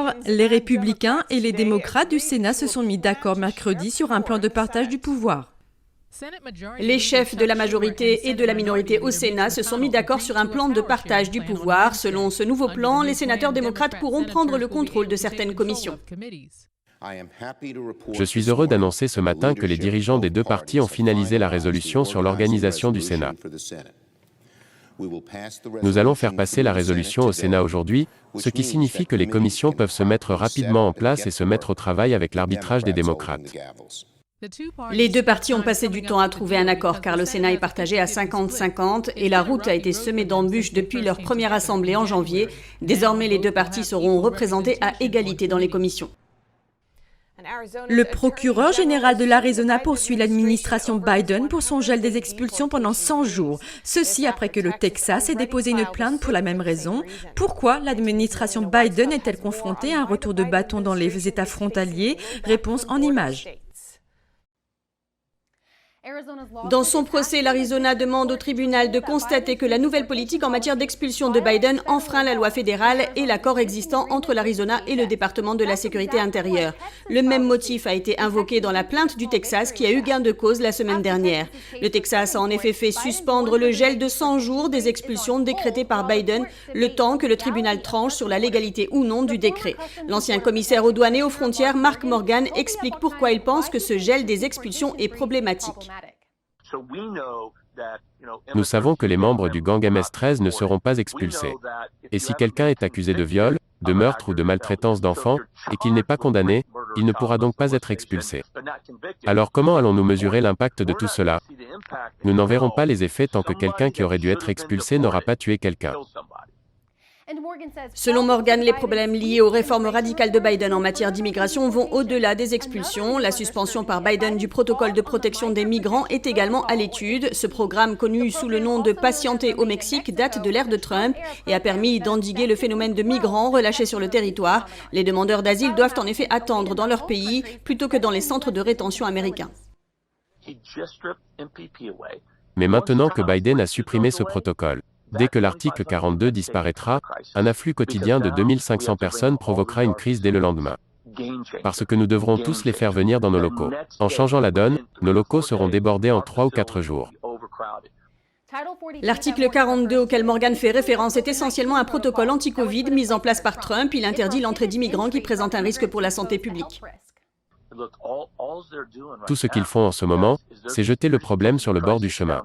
Alors, les républicains et les démocrates du Sénat se sont mis d'accord mercredi sur un plan de partage du pouvoir. Les chefs de la majorité et de la minorité au Sénat se sont mis d'accord sur un plan de partage du pouvoir. Selon ce nouveau plan, les sénateurs démocrates pourront prendre le contrôle de certaines commissions. Je suis heureux d'annoncer ce matin que les dirigeants des deux partis ont finalisé la résolution sur l'organisation du Sénat. Nous allons faire passer la résolution au Sénat aujourd'hui, ce qui signifie que les commissions peuvent se mettre rapidement en place et se mettre au travail avec l'arbitrage des démocrates. Les deux partis ont passé du temps à trouver un accord car le Sénat est partagé à 50-50 et la route a été semée d'embûches depuis leur première assemblée en janvier. Désormais, les deux partis seront représentés à égalité dans les commissions. Le procureur général de l'Arizona poursuit l'administration Biden pour son gel des expulsions pendant 100 jours. Ceci après que le Texas ait déposé une plainte pour la même raison. Pourquoi l'administration Biden est-elle confrontée à un retour de bâton dans les États frontaliers? Réponse en images. Dans son procès, l'Arizona demande au tribunal de constater que la nouvelle politique en matière d'expulsion de Biden enfreint la loi fédérale et l'accord existant entre l'Arizona et le département de la sécurité intérieure. Le même motif a été invoqué dans la plainte du Texas qui a eu gain de cause la semaine dernière. Le Texas a en effet fait suspendre le gel de 100 jours des expulsions décrétées par Biden, le temps que le tribunal tranche sur la légalité ou non du décret. L'ancien commissaire aux douanes et aux frontières, Mark Morgan, explique pourquoi il pense que ce gel des expulsions est problématique. Nous savons que les membres du gang MS-13 ne seront pas expulsés. Et si quelqu'un est accusé de viol, de meurtre ou de maltraitance d'enfants, et qu'il n'est pas condamné, il ne pourra donc pas être expulsé. Alors comment allons-nous mesurer l'impact de tout cela? Nous n'en verrons pas les effets tant que quelqu'un qui aurait dû être expulsé n'aura pas tué quelqu'un. Selon Morgan, les problèmes liés aux réformes radicales de Biden en matière d'immigration vont au-delà des expulsions. La suspension par Biden du protocole de protection des migrants est également à l'étude. Ce programme, connu sous le nom de Patienté au Mexique, date de l'ère de Trump et a permis d'endiguer le phénomène de migrants relâchés sur le territoire. Les demandeurs d'asile doivent en effet attendre dans leur pays plutôt que dans les centres de rétention américains. Mais maintenant que Biden a supprimé ce protocole, dès que l'article 42 disparaîtra, un afflux quotidien de 2500 personnes provoquera une crise dès le lendemain. Parce que nous devrons tous les faire venir dans nos locaux. En changeant la donne, nos locaux seront débordés en 3 ou 4 jours. L'article 42 auquel Morgan fait référence est essentiellement un protocole anti-Covid mis en place par Trump. Il interdit l'entrée d'immigrants qui présentent un risque pour la santé publique. Tout ce qu'ils font en ce moment, c'est jeter le problème sur le bord du chemin.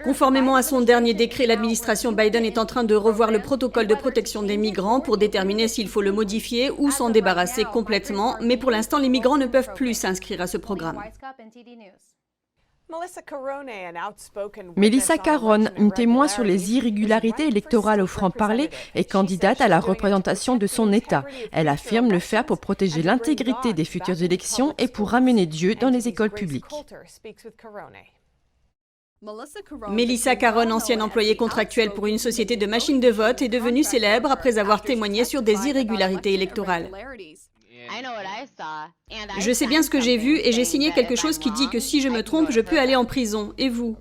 Conformément à son dernier décret, l'administration Biden est en train de revoir le protocole de protection des migrants pour déterminer s'il faut le modifier ou s'en débarrasser complètement. Mais pour l'instant, les migrants ne peuvent plus s'inscrire à ce programme. Melissa Caron, une témoin sur les irrégularités électorales au franc-parler, est candidate à la représentation de son État. Elle affirme le faire pour protéger l'intégrité des futures élections et pour ramener Dieu dans les écoles publiques. Melissa Caron, ancienne employée contractuelle pour une société de machines de vote, est devenue célèbre après avoir témoigné sur des irrégularités électorales. Je sais bien ce que j'ai vu et j'ai signé quelque chose qui dit que si je me trompe, je peux aller en prison. Et vous?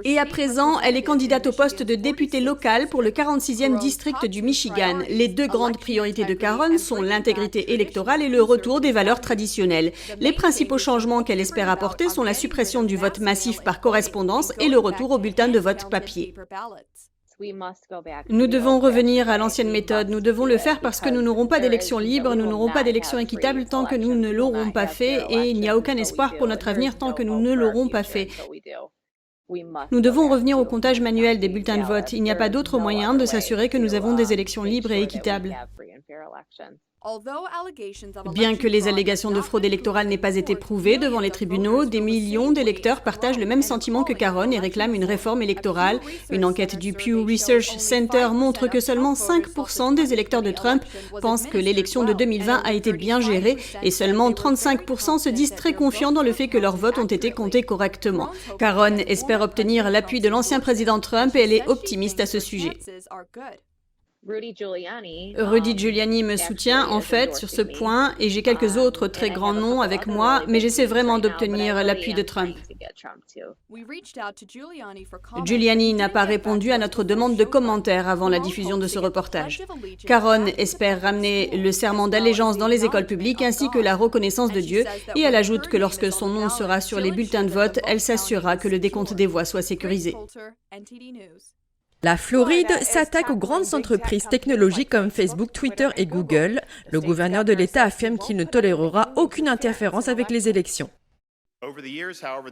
Et à présent, elle est candidate au poste de députée locale pour le 46e district du Michigan. Les deux grandes priorités de Caron sont l'intégrité électorale et le retour des valeurs traditionnelles. Les principaux changements qu'elle espère apporter sont la suppression du vote massif par correspondance et le retour au bulletin de vote papier. Nous devons revenir à l'ancienne méthode. Nous devons le faire parce que nous n'aurons pas d'élections libres, nous n'aurons pas d'élections équitables tant que nous ne l'aurons pas fait et il n'y a aucun espoir pour notre avenir tant que nous ne l'aurons pas fait. Nous devons revenir au comptage manuel des bulletins de vote. Il n'y a pas d'autre moyen de s'assurer que nous avons des élections libres et équitables. Bien que les allégations de fraude électorale n'aient pas été prouvées devant les tribunaux, des millions d'électeurs partagent le même sentiment que Caron et réclament une réforme électorale. Une enquête du Pew Research Center montre que seulement 5% des électeurs de Trump pensent que l'élection de 2020 a été bien gérée et seulement 35% se disent très confiants dans le fait que leurs votes ont été comptés correctement. Caron espère obtenir l'appui de l'ancien président Trump et elle est optimiste à ce sujet. Rudy Giuliani me soutient en fait sur ce point et j'ai quelques autres très grands noms avec moi, mais j'essaie vraiment d'obtenir l'appui de Trump. Giuliani n'a pas répondu à notre demande de commentaires avant la diffusion de ce reportage. Caron espère ramener le serment d'allégeance dans les écoles publiques ainsi que la reconnaissance de Dieu et elle ajoute que lorsque son nom sera sur les bulletins de vote, elle s'assurera que le décompte des voix soit sécurisé. La Floride s'attaque aux grandes entreprises technologiques comme Facebook, Twitter et Google. Le gouverneur de l'État affirme qu'il ne tolérera aucune interférence avec les élections.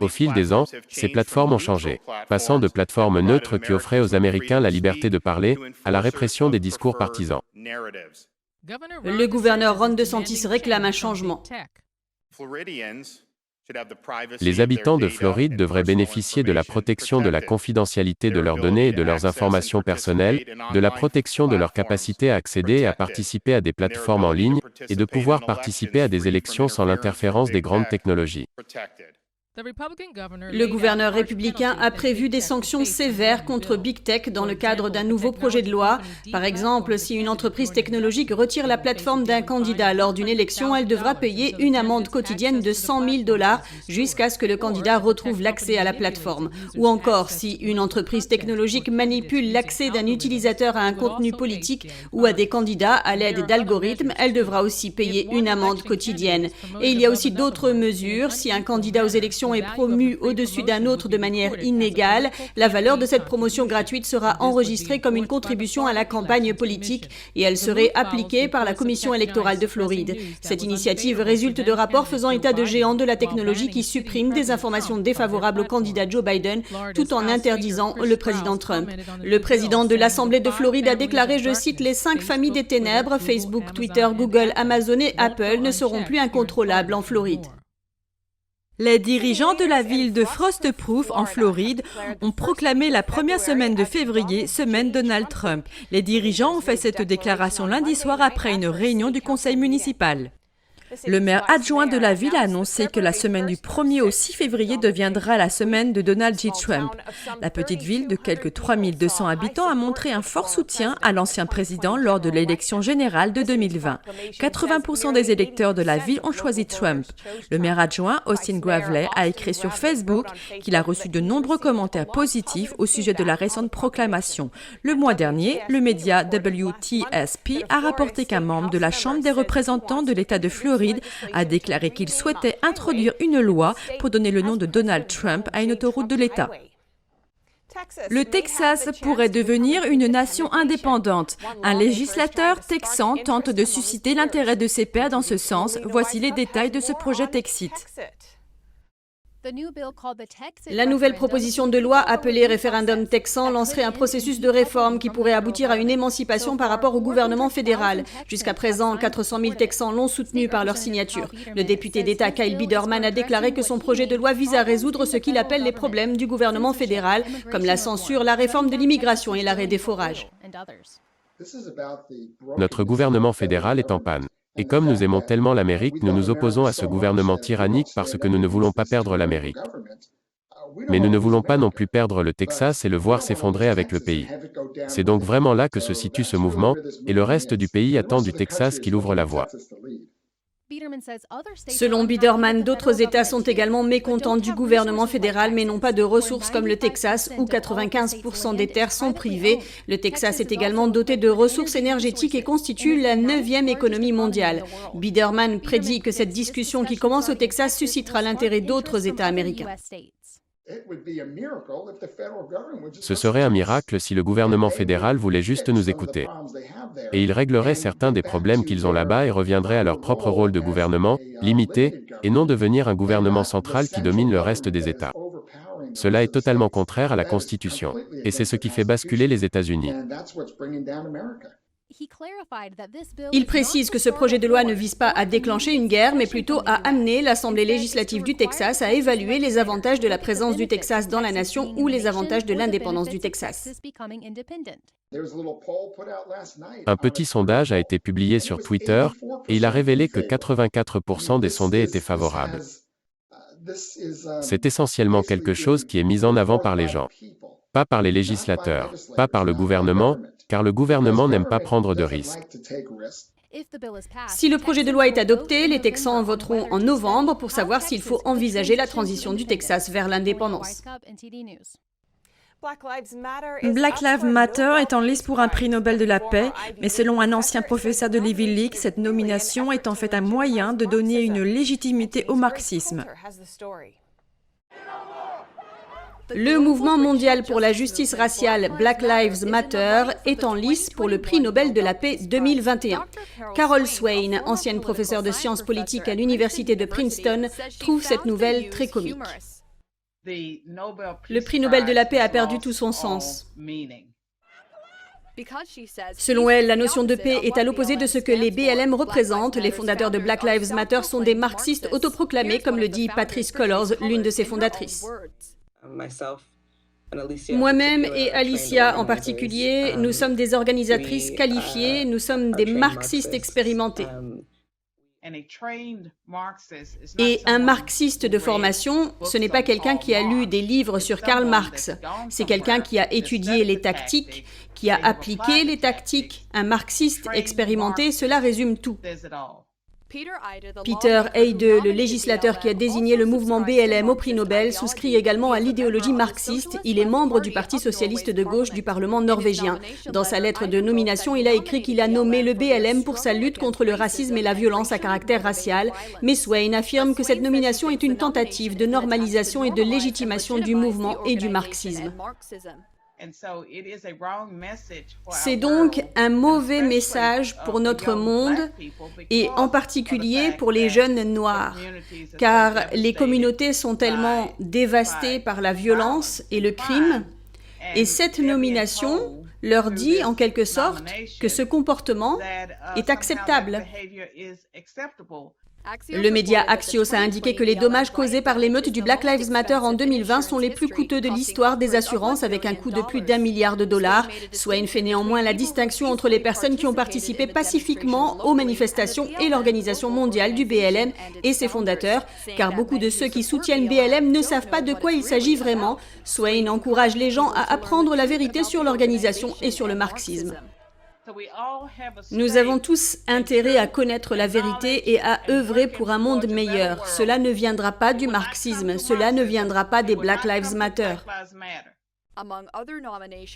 Au fil des ans, ces plateformes ont changé, passant de plateformes neutres qui offraient aux Américains la liberté de parler à la répression des discours partisans. Le gouverneur Ron DeSantis réclame un changement. Les habitants de Floride devraient bénéficier de la protection de la confidentialité de leurs données et de leurs informations personnelles, de la protection de leur capacité à accéder et à participer à des plateformes en ligne, et de pouvoir participer à des élections sans l'interférence des grandes technologies. Le gouverneur républicain a prévu des sanctions sévères contre Big Tech dans le cadre d'un nouveau projet de loi. Par exemple, si une entreprise technologique retire la plateforme d'un candidat lors d'une élection, elle devra payer une amende quotidienne de $100 000 jusqu'à ce que le candidat retrouve l'accès à la plateforme. Ou encore, si une entreprise technologique manipule l'accès d'un utilisateur à un contenu politique ou à des candidats à l'aide d'algorithmes, elle devra aussi payer une amende quotidienne. Et il y a aussi d'autres mesures. Si un candidat aux élections est promu au-dessus d'un autre de manière inégale, la valeur de cette promotion gratuite sera enregistrée comme une contribution à la campagne politique et elle serait appliquée par la Commission électorale de Floride. Cette initiative résulte de rapports faisant état de géants de la technologie qui suppriment des informations défavorables au candidat Joe Biden tout en interdisant le président Trump. Le président de l'Assemblée de Floride a déclaré, je cite, « Les 5 familles des ténèbres, Facebook, Twitter, Google, Amazon et Apple ne seront plus incontrôlables en Floride. » Les dirigeants de la ville de Frostproof, en Floride, ont proclamé la première semaine de février semaine Donald Trump. Les dirigeants ont fait cette déclaration lundi soir après une réunion du conseil municipal. Le maire adjoint de la ville a annoncé que la semaine du 1er au 6 février deviendra la semaine de Donald J. Trump. La petite ville de quelques 3200 habitants a montré un fort soutien à l'ancien président lors de l'élection générale de 2020. 80% des électeurs de la ville ont choisi Trump. Le maire adjoint, Austin Gravley, a écrit sur Facebook qu'il a reçu de nombreux commentaires positifs au sujet de la récente proclamation. Le mois dernier, le média WTSP a rapporté qu'un membre de la Chambre des représentants de l'État de Floride a déclaré qu'il souhaitait introduire une loi pour donner le nom de Donald Trump à une autoroute de l'État. Le Texas pourrait devenir une nation indépendante. Un législateur texan tente de susciter l'intérêt de ses pairs dans ce sens. Voici les détails de ce projet Texit. La nouvelle proposition de loi appelée référendum texan lancerait un processus de réforme qui pourrait aboutir à une émancipation par rapport au gouvernement fédéral. Jusqu'à présent, 400 000 Texans l'ont soutenu par leur signature. Le député d'État Kyle Biederman a déclaré que son projet de loi vise à résoudre ce qu'il appelle les problèmes du gouvernement fédéral, comme la censure, la réforme de l'immigration et l'arrêt des forages. Notre gouvernement fédéral est en panne. Et comme nous aimons tellement l'Amérique, nous nous opposons à ce gouvernement tyrannique parce que nous ne voulons pas perdre l'Amérique. Mais nous ne voulons pas non plus perdre le Texas et le voir s'effondrer avec le pays. C'est donc vraiment là que se situe ce mouvement, et le reste du pays attend du Texas qu'il ouvre la voie. Selon Biederman, d'autres États sont également mécontents du gouvernement fédéral mais n'ont pas de ressources comme le Texas où 95% des terres sont privées. Le Texas est également doté de ressources énergétiques et constitue la 9e économie mondiale. Biederman prédit que cette discussion qui commence au Texas suscitera l'intérêt d'autres États américains. Ce serait un miracle si le gouvernement fédéral voulait juste nous écouter. Et il réglerait certains des problèmes qu'ils ont là-bas et reviendrait à leur propre rôle de gouvernement, limité, et non devenir un gouvernement central qui domine le reste des États. Cela est totalement contraire à la Constitution. Et c'est ce qui fait basculer les États-Unis. Il précise que ce projet de loi ne vise pas à déclencher une guerre, mais plutôt à amener l'Assemblée législative du Texas à évaluer les avantages de la présence du Texas dans la nation ou les avantages de l'indépendance du Texas. Un petit sondage a été publié sur Twitter, et il a révélé que 84% des sondés étaient favorables. C'est essentiellement quelque chose qui est mis en avant par les gens. Pas par les législateurs, pas par le gouvernement, car le gouvernement n'aime pas prendre de risques. Si le projet de loi est adopté, les Texans voteront en novembre pour savoir s'il faut envisager la transition du Texas vers l'indépendance. Black Lives Matter est en lice pour un prix Nobel de la paix, mais selon un ancien professeur de l'Ivy League, cette nomination est en fait un moyen de donner une légitimité au marxisme. Le mouvement mondial pour la justice raciale Black Lives Matter est en lice pour le prix Nobel de la paix 2021. Carol Swain, ancienne professeure de sciences politiques à l'université de Princeton, trouve cette nouvelle très comique. Le prix Nobel de la paix a perdu tout son sens. Selon elle, la notion de paix est à l'opposé de ce que les BLM représentent. Les fondateurs de Black Lives Matter sont des marxistes autoproclamés, comme le dit Patrisse Cullors, l'une de ses fondatrices. Moi-même et Alicia en particulier, nous sommes des organisatrices qualifiées, nous sommes des marxistes expérimentés. Et un marxiste de formation, ce n'est pas quelqu'un qui a lu des livres sur Karl Marx, c'est quelqu'un qui a étudié les tactiques, qui a appliqué les tactiques. Un marxiste expérimenté, cela résume tout. Peter Heide, le législateur qui a désigné le mouvement BLM au prix Nobel, souscrit également à l'idéologie marxiste. Il est membre du Parti socialiste de gauche du Parlement norvégien. Dans sa lettre de nomination, il a écrit qu'il a nommé le BLM pour sa lutte contre le racisme et la violence à caractère racial. Mais Swain affirme que cette nomination est une tentative de normalisation et de légitimation du mouvement et du marxisme. C'est donc un mauvais message pour notre monde et en particulier pour les jeunes noirs, car les communautés sont tellement dévastées par la violence et le crime, et cette nomination leur dit en quelque sorte que ce comportement est acceptable. Le média Axios a indiqué que les dommages causés par l'émeute du Black Lives Matter en 2020 sont les plus coûteux de l'histoire des assurances, avec un coût de plus d'1 milliard de dollars. Swain fait néanmoins la distinction entre les personnes qui ont participé pacifiquement aux manifestations et l'organisation mondiale du BLM et ses fondateurs, car beaucoup de ceux qui soutiennent BLM ne savent pas de quoi il s'agit vraiment. Swain encourage les gens à apprendre la vérité sur l'organisation et sur le marxisme. Nous avons tous intérêt à connaître la vérité et à œuvrer pour un monde meilleur. Cela ne viendra pas du marxisme, cela ne viendra pas des Black Lives Matter.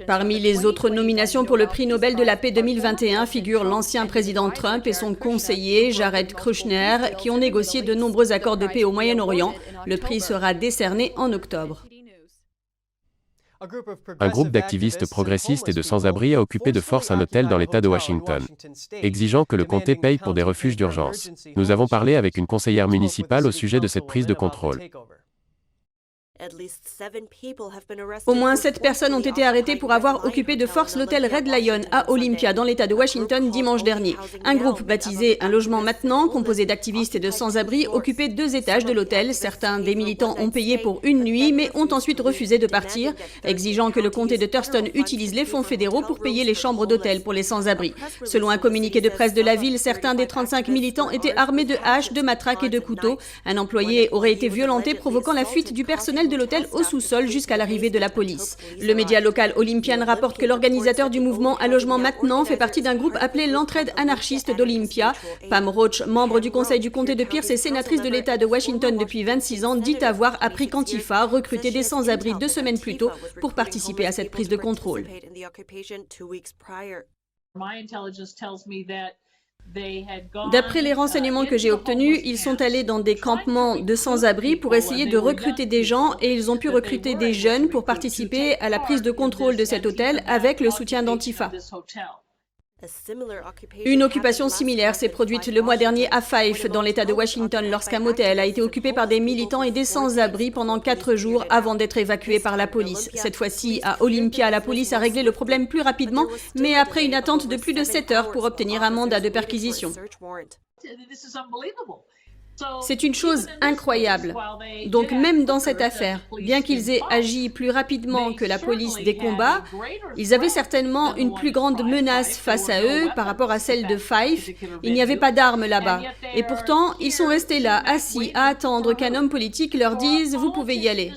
Parmi les autres nominations pour le prix Nobel de la paix 2021 figurent l'ancien président Trump et son conseiller Jared Kushner, qui ont négocié de nombreux accords de paix au Moyen-Orient. Le prix sera décerné en octobre. Un groupe d'activistes progressistes et de sans-abri a occupé de force un hôtel dans l'État de Washington, exigeant que le comté paye pour des refuges d'urgence. Nous avons parlé avec une conseillère municipale au sujet de cette prise de contrôle. Au moins 7 personnes ont été arrêtées pour avoir occupé de force l'hôtel Red Lion à Olympia, dans l'État de Washington, dimanche dernier. Un groupe baptisé Un logement maintenant, composé d'activistes et de sans-abri, occupait 2 étages de l'hôtel. Certains des militants ont payé pour une nuit, mais ont ensuite refusé de partir, exigeant que le comté de Thurston utilise les fonds fédéraux pour payer les chambres d'hôtel pour les sans-abri. Selon un communiqué de presse de la ville, certains des 35 militants étaient armés de haches, de matraques et de couteaux. Un employé aurait été violenté, provoquant la fuite du personnel de l'hôtel au sous-sol jusqu'à l'arrivée de la police. Le média local Olympian rapporte que l'organisateur du mouvement Un logement maintenant fait partie d'un groupe appelé l'Entraide anarchiste d'Olympia. Pam Roach, membre du conseil du comté de Pierce et sénatrice de l'État de Washington depuis 26 ans, dit avoir appris qu'Antifa recrutait des sans-abri 2 semaines plus tôt pour participer à cette prise de contrôle. D'après les renseignements que j'ai obtenus, ils sont allés dans des campements de sans-abri pour essayer de recruter des gens et ils ont pu recruter des jeunes pour participer à la prise de contrôle de cet hôtel avec le soutien d'Antifa. Une occupation similaire s'est produite le mois dernier à Fife, dans l'État de Washington, lorsqu'un motel a été occupé par des militants et des sans-abri pendant 4 jours avant d'être évacué par la police. Cette fois-ci, à Olympia, la police a réglé le problème plus rapidement, mais après une attente de plus de 7 heures pour obtenir un mandat de perquisition. C'est une chose incroyable. Donc même dans cette affaire, bien qu'ils aient agi plus rapidement que la police des combats, ils avaient certainement une plus grande menace face à eux par rapport à celle de Fife. Il n'y avait pas d'armes là-bas. Et pourtant, ils sont restés là, assis, à attendre qu'un homme politique leur dise « Vous pouvez y aller ».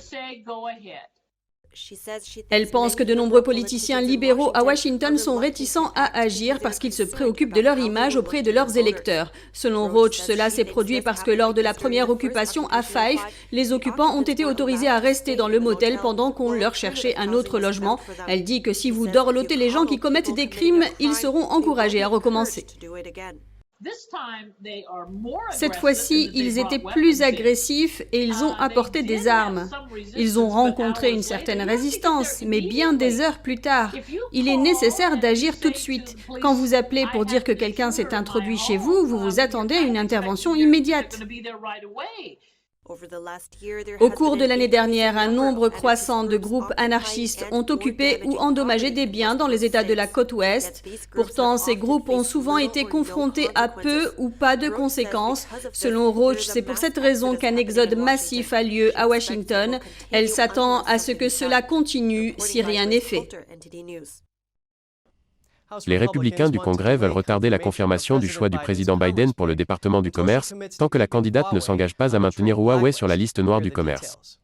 Elle pense que de nombreux politiciens libéraux à Washington sont réticents à agir parce qu'ils se préoccupent de leur image auprès de leurs électeurs. Selon Roach, cela s'est produit parce que lors de la première occupation à Fife, les occupants ont été autorisés à rester dans le motel pendant qu'on leur cherchait un autre logement. Elle dit que si vous dorlotez les gens qui commettent des crimes, ils seront encouragés à recommencer. Cette fois-ci, ils étaient plus agressifs et ils ont apporté des armes. Ils ont rencontré une certaine résistance, mais bien des heures plus tard. Il est nécessaire d'agir tout de suite. Quand vous appelez pour dire que quelqu'un s'est introduit chez vous, vous vous attendez à une intervention immédiate. Au cours de l'année dernière, un nombre croissant de groupes anarchistes ont occupé ou endommagé des biens dans les États de la côte ouest. Pourtant, ces groupes ont souvent été confrontés à peu ou pas de conséquences. Selon Roach, c'est pour cette raison qu'un exode massif a lieu à Washington. Elle s'attend à ce que cela continue si rien n'est fait. Les républicains du Congrès veulent retarder la confirmation du choix du président Biden pour le département du commerce, tant que la candidate ne s'engage pas à maintenir Huawei sur la liste noire du commerce.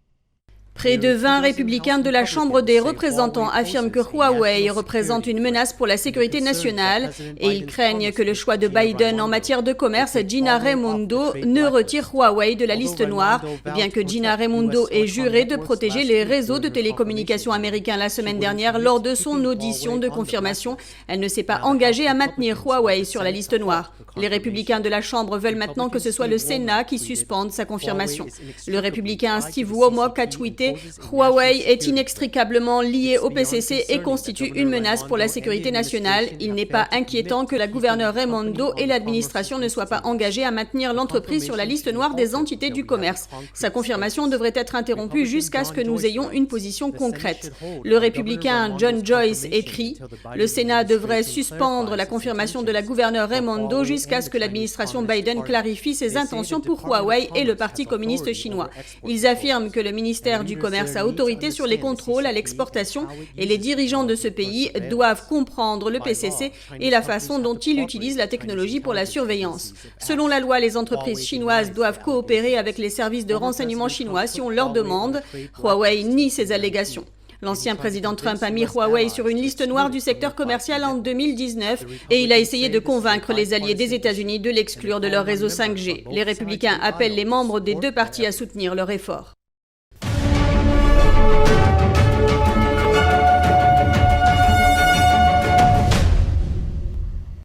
Près de 20 républicains de la Chambre des représentants affirment que Huawei représente une menace pour la sécurité nationale et ils craignent que le choix de Biden en matière de commerce, Gina Raimondo, ne retire Huawei de la liste noire, bien que Gina Raimondo ait juré de protéger les réseaux de télécommunications américains la semaine dernière lors de son audition de confirmation. Elle ne s'est pas engagée à maintenir Huawei sur la liste noire. Les républicains de la Chambre veulent maintenant que ce soit le Sénat qui suspende sa confirmation. Le républicain Steve Womack a tweeté « Huawei est inextricablement lié au PCC et constitue une menace pour la sécurité nationale. Il n'est pas inquiétant que la gouverneure Raimondo et l'administration ne soient pas engagés à maintenir l'entreprise sur la liste noire des entités du commerce. Sa confirmation devrait être interrompue jusqu'à ce que nous ayons une position concrète. » Le républicain John Joyce écrit « Le Sénat devrait suspendre la confirmation de la gouverneure Raimondo jusqu'à ce que l'administration Biden clarifie ses intentions pour Huawei et le Parti communiste chinois. Ils affirment que le ministère du Commerce a autorité sur les contrôles à l'exportation et les dirigeants de ce pays doivent comprendre le PCC et la façon dont il utilise la technologie pour la surveillance. Selon la loi, les entreprises chinoises doivent coopérer avec les services de renseignement chinois si on leur demande. Huawei nie ces allégations. L'ancien président Trump a mis Huawei sur une liste noire du secteur commercial en 2019 et il a essayé de convaincre les alliés des États-Unis de l'exclure de leur réseau 5G. Les républicains appellent les membres des deux partis à soutenir leur effort.